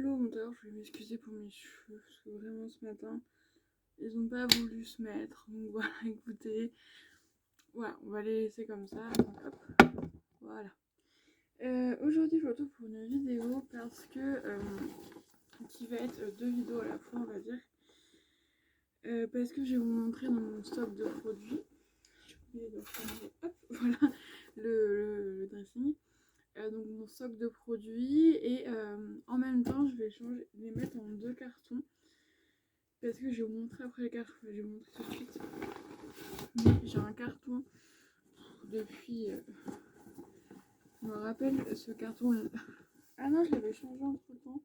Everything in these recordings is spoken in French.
Hello, bon, d'ailleurs je voulais m'excuser pour mes cheveux parce que vraiment ce matin ils ont pas voulu se mettre, donc voilà. Écoutez, voilà, on va les laisser comme ça. Donc, hop, voilà. Aujourd'hui je vous retrouve pour une vidéo parce que qui va être deux vidéos à la fois, on va dire, parce que je vais vous montrer dans mon stock de produits. J'ai oublié de changer, hop, voilà, le dressing. Donc mon stock de produits et en même temps je vais les mettre en deux cartons parce que je vais vous montrer après les cartons, je vais vous montrer tout de suite, mais j'ai un carton depuis je me rappelle ce carton ah non, je l'avais changé entre temps.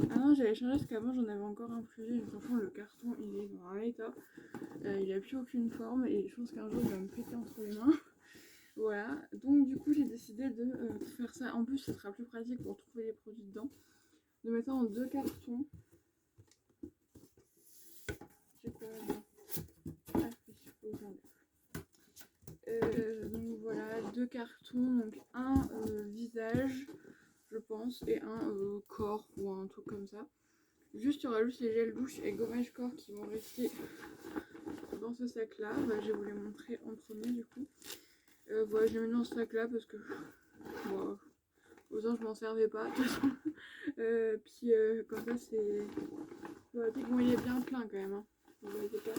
Ah non, j'avais changé parce qu'avant j'en avais encore un plus vieux. Franchement le carton il est dans un état, il a plus aucune forme et je pense qu'un jour il va me péter entre les mains. Voilà, donc du coup j'ai décidé de faire ça. En plus, ce sera plus pratique pour trouver les produits dedans. De mettre ça en deux cartons. J'ai quoi là-dedans? Ah oui, faut que j'enlève. Donc voilà, deux cartons. Donc un visage, je pense, et un corps ou un truc comme ça. Juste, il y aura juste les gels douche et gommage corps qui vont rester dans ce sac là. Bah, je vais vous les montrer en premier du coup. Voilà, j'ai mis dans ce sac là parce que bon, autant je m'en servais pas de toute façon. Puis comme ça c'est... Bon, il est bien plein quand même, hein. Vous voyez pas,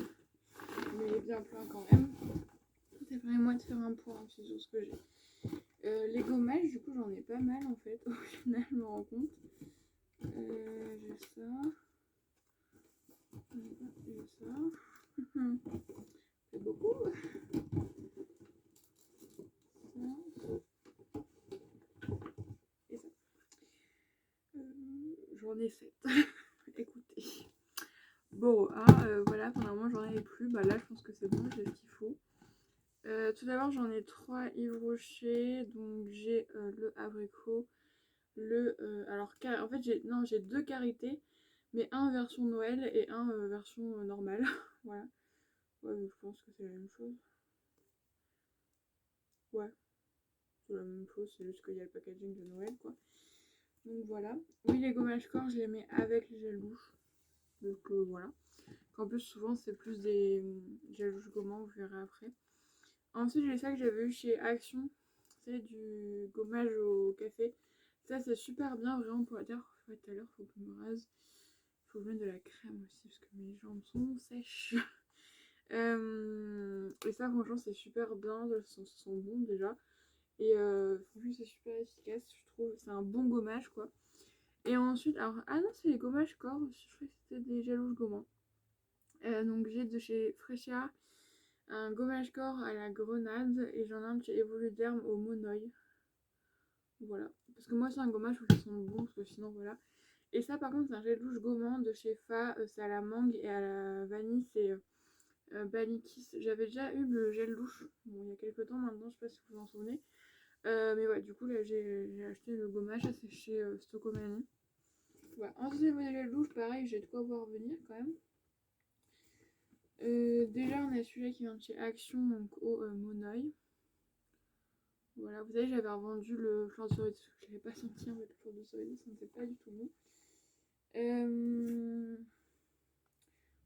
mais il est bien plein quand même. Ça permet moi de faire un point aussi sur ce que j'ai. Les gommages, du coup j'en ai pas mal en fait, au final je me rends compte. J'ai ça. J'ai ça. C'est beaucoup. Ça. Et ça. J'en ai 7. Écoutez. Bon, voilà, pendant j'en avais plus. Bah là je pense que c'est bon, j'ai ce qu'il faut. Tout d'abord j'en ai 3 Yves Rocher, donc j'ai le abricot, alors en fait j'ai 2 qualités, mais un version Noël et un version normale. Voilà, ouais, je pense que c'est la même chose. Ouais, c'est la même chose, c'est juste qu'il y a le packaging de Noël quoi. Donc voilà, oui, les gommages corps je les mets avec les gels douche, donc voilà. En plus souvent c'est plus des gels douche gommants, vous verrez après. Ensuite, j'ai ça que j'avais eu chez Action. C'est du gommage au café. Ça, c'est super bien, vraiment pour la terre. Tout à l'heure, faut que je me rase. Faut que je mette de la crème aussi parce que mes jambes sont sèches. Et ça, franchement, c'est super bien. Ça sent bon déjà. Et franchement, c'est super efficace, je trouve. C'est un bon gommage, quoi. Et ensuite, alors, ah non, c'est les gommages corps. Je croyais que c'était des gels douche gommants. Donc, j'ai de chez Frecia un gommage corps à la grenade et j'en ai un de chez Evoluderm au monoï. Voilà, parce que moi c'est un gommage où ils sont bons parce que sinon voilà. Et ça par contre c'est un gel douche gommant de chez Fa, c'est à la mangue et à la vanille, c'est Balikis. J'avais déjà eu le gel douche, bon il y a quelques temps maintenant, je sais pas si vous vous en souvenez. Mais ouais, du coup là j'ai acheté le gommage, ça c'est chez Stocomanie. Voilà, ensuite le gel douche, pareil, j'ai de quoi voir venir quand même. Déjà on a celui-là qui vient de chez Action, donc au monoï. Voilà, vous savez, j'avais revendu le fleur de cerise, je l'avais pas senti en fait, le fleur de cerise, ça ne fait pas du tout bon.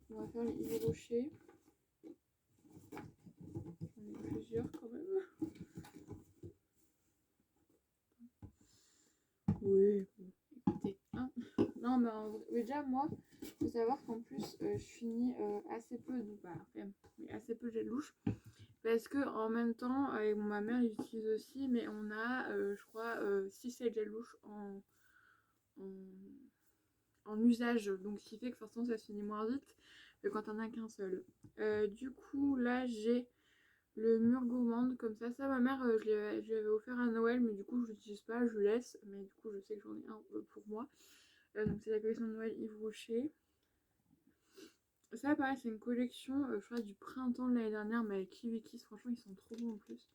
On va faire les Yves Rocher. J'en ai plusieurs quand même. Oui, bon, écoutez. Hein. Non, mais déjà, moi, il faut savoir qu'en plus, je finis assez peu, donc bah, mais assez peu gel douche. Parce que en même temps, avec ma mère, il utilise aussi, mais on a, je crois, 6-7 gel douche en usage. Donc, ce qui fait que forcément, ça se finit moins vite que quand on a qu'un seul. Du coup, là, j'ai le mur gourmande comme ça. Ça, ma mère, je lui avais offert à Noël, mais du coup, je l'utilise pas, je laisse. Mais du coup, je sais que j'en ai un pour moi. Donc, c'est la collection de Noël Yves Rocher. Ça, pareil, c'est une collection, je crois, du printemps de l'année dernière, mais avec Kiwi Kiss. Franchement, ils sont trop bons en plus.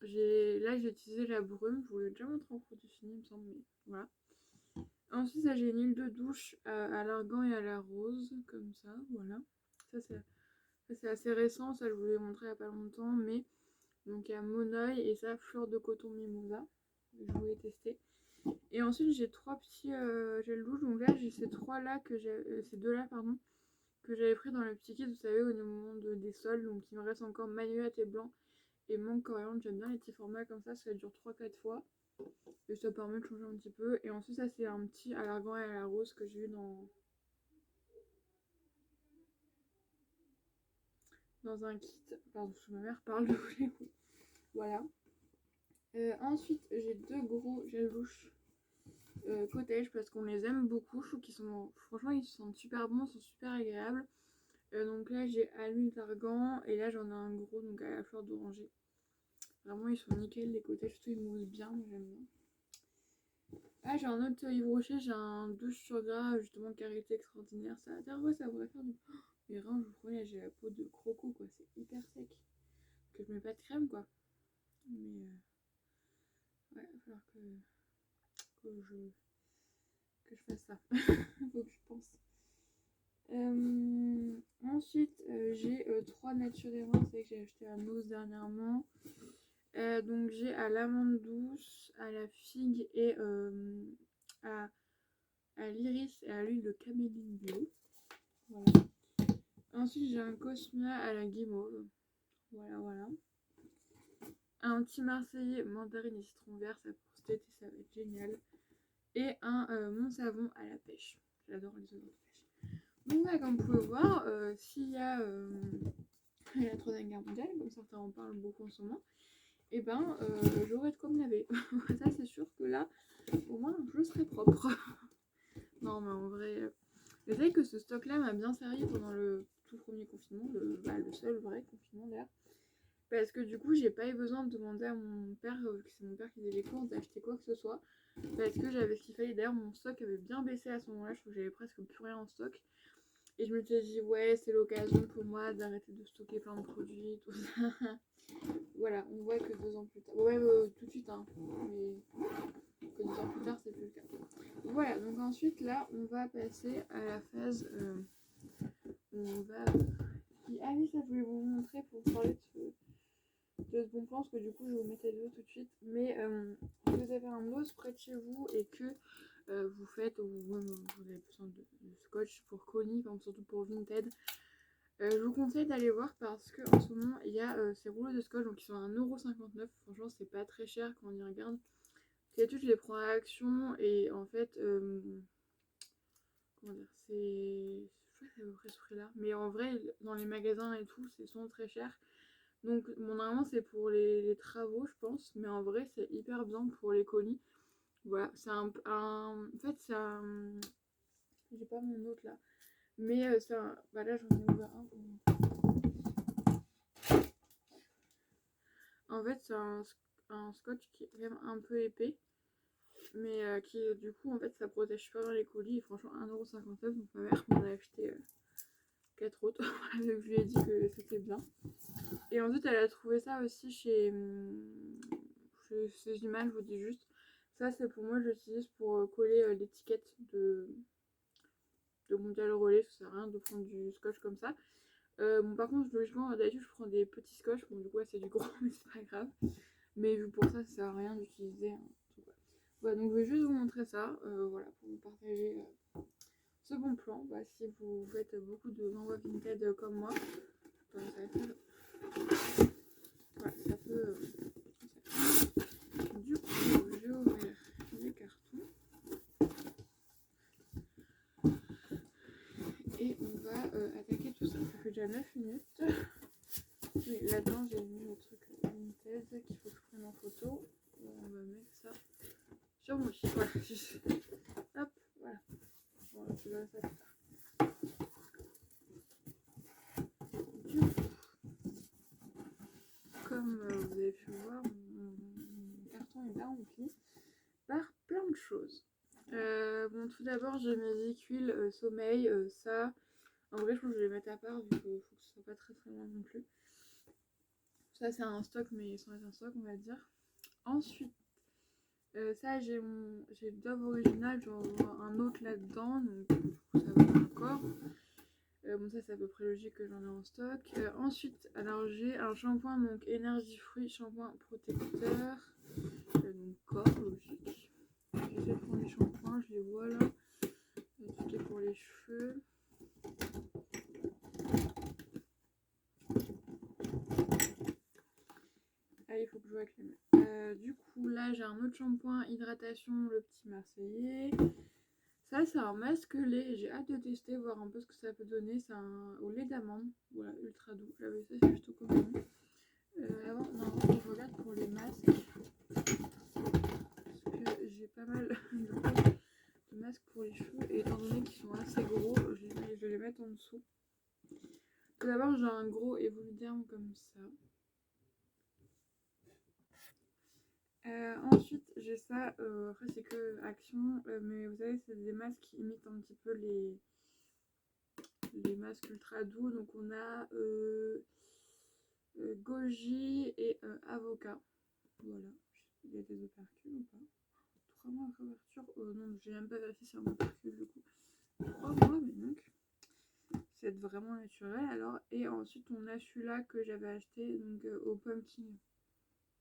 Là, j'ai utilisé la brume. Je vous l'ai déjà montré en produit fini, il me semble, mais voilà. Ensuite, ça, j'ai une huile de douche à l'argan et à la rose, comme ça, voilà. Ça, c'est assez récent, ça, je vous l'ai montré il n'y a pas longtemps, mais donc il y a Monoï et ça, fleur de coton mimosa. Je voulais tester. Et ensuite j'ai 3 petits gels douche. Donc là j'ai ces ces deux là pardon, que j'avais pris dans le petit kit, vous savez, au moment des sols. Donc il me reste encore mayonnaise et blanc et mangue coriandre. J'aime bien les petits formats comme ça dure 3-4 fois. Et ça permet de changer un petit peu. Et ensuite ça c'est un petit à l'argan et à la rose que j'ai eu dans un kit. Pardon, parce que ma mère parle de poulet. Voilà. Ensuite j'ai 2 gros gels douche cottage parce qu'on les aime beaucoup. Je trouve qu'ils sont, franchement, ils sont super bons, ils sont super agréables. Donc là j'ai à l'huile d'argan et là j'en ai un gros donc à la fleur d'oranger. Vraiment ils sont nickel les cottages, surtout ils moussent bien, moi j'aime bien. Ah j'ai un autre Yves Rocher, j'ai un douche sur gras justement karité extraordinaire. Ça va dire ouais ça pourrait faire du. Mais rien, je vous promets, j'ai la peau de croco quoi, c'est hyper sec. Que je mets pas de crème quoi. Mais ouais, il va falloir que je fasse ça. Faut que je pense. Ensuite, j'ai 3 naturellement, c'est que j'ai acheté à Nose dernièrement. Donc j'ai à l'amande douce, à la figue et à, à l'iris et à l'huile de caméline bio. Voilà. Ensuite j'ai un Cosmia à la guimauve. Voilà. Un petit Marseillais mandarine et citron vert, ça pour cet été ça va être génial. Et un mon savon à la pêche. J'adore les odeurs de pêche. Donc voilà, comme vous pouvez voir, s'il y a la Troisième Guerre mondiale, comme certains en parlent beaucoup en ce moment, et ben j'aurais de quoi me laver. Ça c'est sûr que là, au moins je serai propre. Non mais en vrai, vous savez que ce stock là m'a bien servi pendant le tout premier confinement, le seul vrai confinement d'ailleurs. Parce que du coup j'ai pas eu besoin de demander à mon père, que c'est mon père qui faisait les courses, d'acheter quoi que ce soit. Parce que j'avais ce qu'il fallait. D'ailleurs mon stock avait bien baissé à ce moment là, je trouve que j'avais presque plus rien en stock. Et je me suis dit ouais c'est l'occasion pour moi d'arrêter de stocker plein de produits, tout ça. Voilà, on voit que 2 ans plus tard. Ouais tout de suite hein. Mais que 2 ans plus tard c'est plus le cas. Voilà, donc ensuite là on va passer à la phase on va. Ah oui ça je voulais vous montrer pour parler de ce bon plan parce que du coup je vais vous mettre la vidéo tout de suite. Mais si vous avez un os près de chez vous et que vous faites ou même vous avez besoin de scotch pour Connie, surtout pour Vinted, je vous conseille d'aller voir parce qu'en ce moment il y a ces rouleaux de scotch donc ils sont à 1,59€. Franchement c'est pas très cher quand on y regarde. D'habitude je les prends à Action et en fait comment dire, c'est. Je crois que c'est à peu près ce prix là. Mais en vrai dans les magasins et tout c'est souvent très cher. Donc normalement c'est pour les travaux je pense. Mais en vrai c'est hyper bien pour les colis. Voilà, c'est en fait c'est un. J'ai pas mon autre là. Mais c'est un. Bah là j'en ai ouvert un. En fait c'est un scotch qui est quand même un peu épais. Mais qui du coup en fait ça protège super bien les colis. Et franchement 1,59€. Donc ma mère m'en a acheté 4 autres. Je lui ai dit que c'était bien. Et ensuite elle a trouvé ça aussi chez Ziman, je vous dis juste. Ça c'est pour moi, j'utilise pour coller l'étiquette de Mondial Relais, ça sert à rien de prendre du scotch comme ça. Bon par contre logiquement d'habitude je prends des petits scotch, bon du coup là c'est du gros mais c'est pas grave. Mais vu pour ça sert à rien d'utiliser un truc. Voilà, donc je vais juste vous montrer ça, voilà, pour vous partager ce bon plan. Bah, si vous faites beaucoup de l'envoi Vinted comme moi, bah, ça peut. Du coup, je vais ouvrir les cartons. Et on va attaquer tout ça. Ça fait déjà 9 minutes. Oui, là-dedans j'ai mis le truc Vinted qu'il faut que je prenne en photo. On va mettre ça sur mon lit. Voilà. Hop, voilà. Bon, je verrai ça plus tard. Du coup, comme vous avez pu voir, mon carton est bien rempli par plein de choses. Bon, tout d'abord, j'ai mes aiguilles sommeil, ça. En vrai, je pense que je vais les mettre à part vu qu'il faut que ce soit pas très très loin non plus. Ça, c'est un stock, mais sans être un stock, on va dire. Ensuite, ça, j'ai le Dove original, j'en vois un autre là-dedans, donc ça va encore. Bon, ça, c'est à peu près logique que j'en ai en stock. Ensuite, alors j'ai un shampoing, donc énergie fruits, shampoing protecteur, donc corps, logique. J'essaie de prendre voilà. Tout est pour les cheveux. Ah, il faut que je joue avec les mains. Du coup, là, j'ai un autre shampoing hydratation, le petit Marseillais. Ça, c'est un masque lait. J'ai hâte de tester, voir un peu ce que ça peut donner. C'est un au lait d'amande. Voilà, ultra doux. J'avais ça, c'est juste au commandant. Avant, non, je regarde pour les masques. Parce que j'ai pas mal de masques pour les cheveux. Et étant donné qu'ils sont assez gros, je vais les mettre en dessous. Tout d'abord, j'ai un gros Evoliderm comme ça. Ensuite, j'ai ça. Après, c'est que Action. Mais vous savez, c'est des masques qui imitent un petit peu les masques ultra doux. Donc, on a goji et avocat. Voilà. Il y a des opercules ou pas? 3 mois après ouverture. Non, j'ai même pas vérifié si c'est un opercule du coup. 3 mois, mais donc. C'est vraiment naturel alors. Et ensuite, on a celui-là que j'avais acheté donc au pumpkin.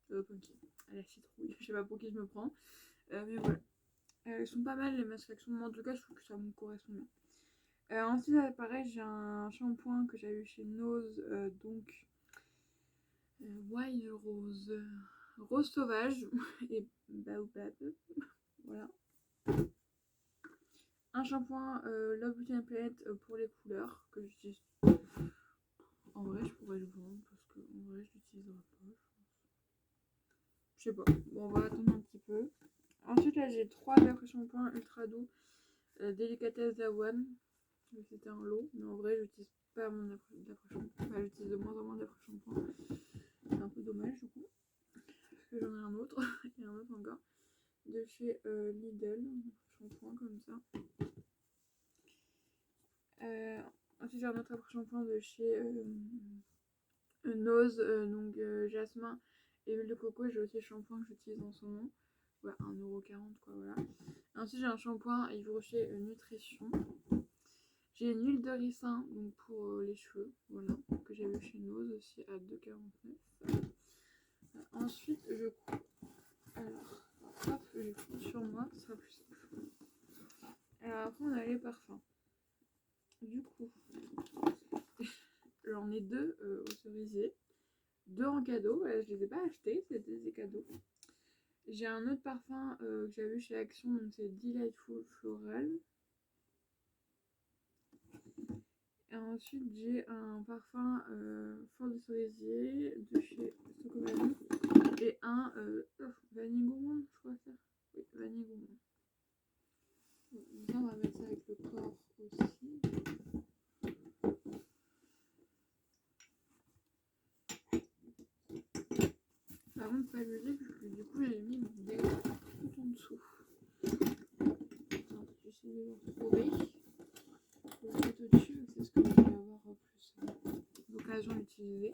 Pumpkin. À la citrouille. Je sais pas pour qui je me prends. Mais voilà. Ils sont pas mal les masques Action. En tout cas, je trouve que ça me correspond bien. Ensuite, pareil, j'ai un shampoing que j'avais eu chez Nose. Donc. Wild Rose. Rose sauvage. Et Baobab. Voilà. Un shampoing Love Beauty and Planet pour les couleurs que j'utilise. En vrai, je pourrais le vendre parce que en vrai, je l'utiliserai pas, je pense. Je sais pas. Bon, on va attendre un petit peu. Ensuite, là, j'ai 3 après-shampoings ultra doux. Délicatesse d'Awan. C'était un lot, mais en vrai, j'utilise pas mon après-shampoing. Enfin, j'utilise de moins en moins d'après-shampoing. C'est un peu dommage du coup. Parce que j'en ai un autre. Et un autre encore. De chez Lidl. Un shampoing comme ça. Ensuite, j'ai un autre après-shampoing de chez Nose, donc jasmin et huile de coco. J'ai aussi le shampoing que j'utilise en ce moment. Ouais, 1,40€ quoi, voilà. Ensuite, j'ai un shampoing Yves Rocher Nutrition. J'ai une huile de ricin donc pour les cheveux, voilà, que j'ai vu chez Nose aussi à 2,49€. Ensuite, je coupe. Alors, hop, je coupe sur moi, ce sera plus simple. Alors, après, on a les parfums. Du coup, j'en ai 2 au cerisier. 2 en cadeau, je les ai pas achetés, c'était des cadeaux. J'ai un autre parfum que j'avais vu chez Action, donc c'est Delightful Floral. Et ensuite j'ai un parfum fort de cerisier de chez Stocomanie et un Vanille Gourmand, je crois ça. Oui, Vanille Gourmand. Donc ça, on va mettre ça avec le corps aussi. Par contre, pas le lait, parce que du coup j'ai mis mon déo tout en dessous. Attends, j'essaie de le retrouver. Je vais le mettre au-dessus, c'est ce que je vais avoir plus l'occasion d'utiliser.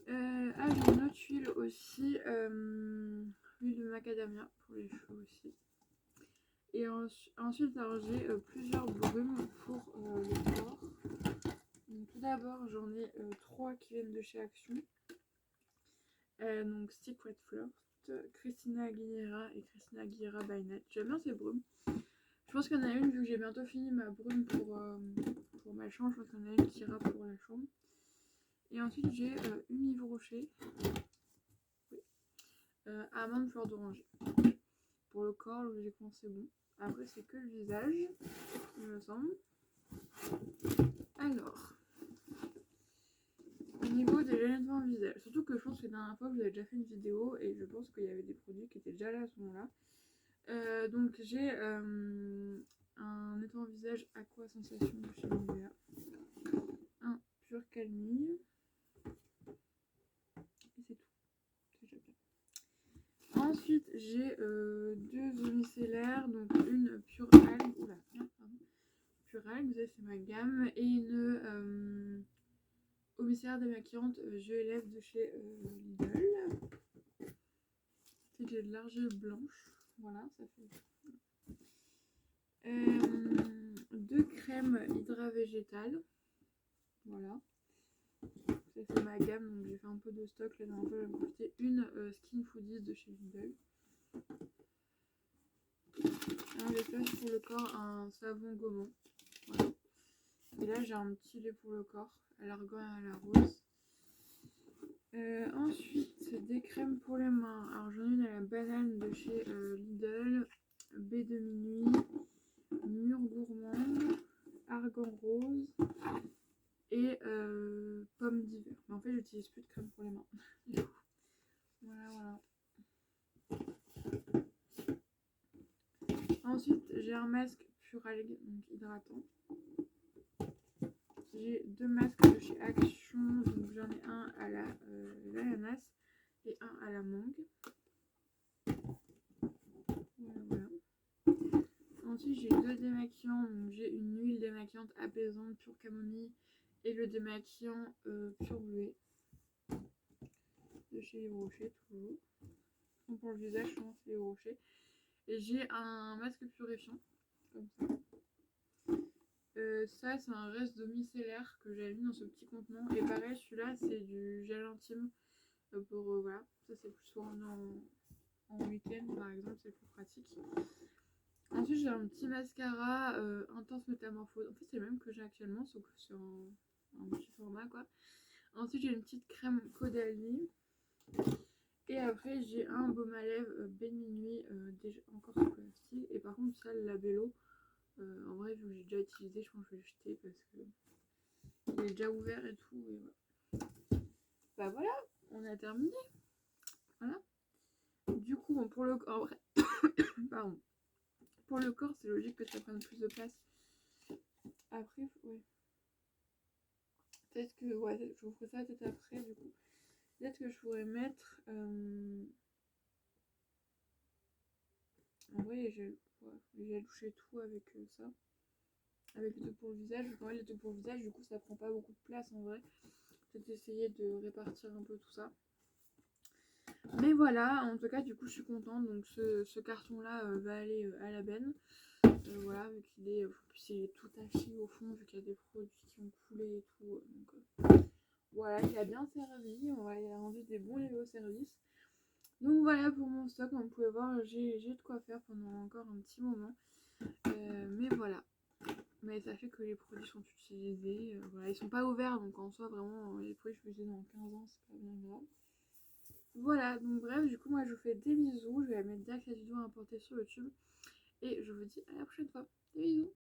J'ai une autre huile aussi, l'huile de macadamia pour les cheveux aussi. Et ensuite, alors j'ai plusieurs brumes pour le corps. Donc, tout d'abord, j'en ai 3 qui viennent de chez Action. Donc Secret Flirt, Christina Aguilera et Christina Aguilera by Night. J'aime bien ces brumes. Je pense qu'il y en a une, vu que j'ai bientôt fini ma brume pour ma chambre, je pense qu'il y en a une qui ira pour la chambre. Et ensuite j'ai une Yves Rocher, oui. Amande fleur d'oranger. Pour le corps, le logiquement c'est bon. Après c'est que le visage, il me semble. Alors, au niveau des l'élément visage, surtout que je pense que la dernière fois vous avez déjà fait une vidéo et je pense qu'il y avait des produits qui étaient déjà là à ce moment-là. Donc j'ai un nettoyant visage Aqua Sensation de chez Nivea, un pur calming et c'est tout, c'est déjà bien. Ensuite j'ai 2 eaux micellaires, donc une pure algue, oula, pure algue, c'est ma gamme, et une eau micellaire démaquillante jeu et lèvres de chez Lidl. C'est j'ai de l'argile blanche, voilà, ça fait 2 crèmes hydra végétales, voilà, ça c'est ma gamme, donc j'ai fait un peu de stock la dernière fois. J'ai acheté une Skin Foodies de chez Lidl. Alors, fait aussi pour le corps un savon gommant. Voilà. Et là j'ai un petit lait pour le corps, à l'argan et à la rose. Ensuite, des crèmes pour les mains. Alors j'en ai une à la banane de chez Lidl, baie de minuit, mûre gourmande, argan rose et pomme d'hiver. Mais en fait j'utilise plus de crème pour les mains. Voilà. Ensuite j'ai un masque Puralg, donc hydratant. J'ai 2 masques de chez Action, donc j'en ai un à l'ananas et un à la mangue. Voilà. Ensuite j'ai 2 démaquillants, donc j'ai une huile démaquillante apaisante pure camomille et le démaquillant pur bleuet de chez Yves Rocher toujours. Donc pour le visage, je pense c'est Yves Rocher. Et j'ai un masque purifiant, comme ça. Ça c'est un reste de micellaire que j'avais mis dans ce petit contenant. Et pareil, celui-là c'est du gel intime pour voilà. Ça c'est plus souvent en week-end par exemple, c'est plus pratique. Ensuite j'ai un petit mascara Intense Métamorphose. En fait c'est le même que j'ai actuellement, sauf que sur un petit format quoi. Ensuite j'ai une petite crème Caudalie. Et après j'ai un baume à lèvres baie de minuit, déjà encore sous plastique. Et par contre ça le Labello, en vrai vu que j'ai déjà utilisé, je pense que je vais le jeter parce que il est déjà ouvert et tout. Et voilà. Bah voilà, on a terminé. Voilà. Du coup bon, pour le corps, pardon. Pour le corps c'est logique que ça prenne plus de place. Après ouais. Peut-être que ouais, je vous ferai ça peut-être après du coup. Peut-être que je pourrais mettre en vrai j'ai touché tout avec ça. Avec les trucs pour le visage, vu qu'en vrai les trucs pour le visage du coup ça prend pas beaucoup de place en vrai. Peut-être essayer de répartir un peu tout ça. Mais voilà, en tout cas du coup je suis contente. Donc ce carton là va aller à la benne. Voilà, vu qu'il est, puis il est tout taché au fond vu qu'il y a des produits qui ont coulé et tout. Donc voilà, il a bien servi, il a rendu des bons légumes au service. Donc voilà pour mon stock, comme vous pouvez voir j'ai de quoi faire pendant encore un petit moment. Mais voilà. Mais ça fait que les produits sont utilisés, voilà, ils sont pas ouverts donc en soi vraiment les produits je peux utiliser dans 15 ans, c'est pas bien grave. Voilà, donc bref, du coup moi je vous fais des bisous, je vais mettre direct la vidéo à importer sur YouTube et je vous dis à la prochaine fois. Des bisous.